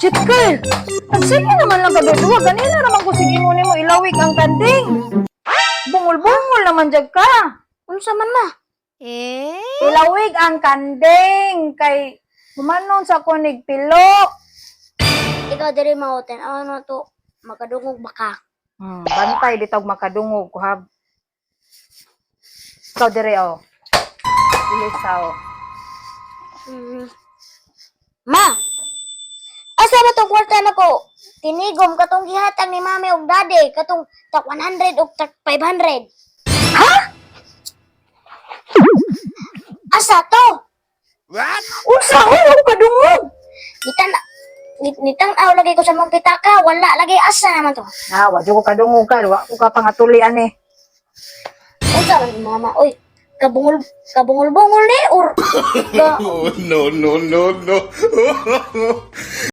Chitkel, nagsige naman lang ka duwa. Ganina naman ko sige mo nimo ilawig ang kanding. Bungol-bungol naman jag ka. Unsa man ma? Ilawig ang kanding kay humanon sa kunig pilo. Ikaw diri maoten. Ano to? Makadungog baka. Bantay bitog makadungog kuhab. Ikaw dire oh. Ilisaw. Ma! Asa ba tong kwarta na ko? Tinigom katong gihatag ni mami og daddy katong tak 100 ug tak 500. Ha? Asa to? Unsa ang kadungog? Nitang aw lagi ko sa mong pitaka, wala lagi asa naman to. Wa jud ko kadungog ka, wa ko ka pangatulian eh. Unsa man ni mama? Oy, kabungol-bungol ni or No, no, no, no.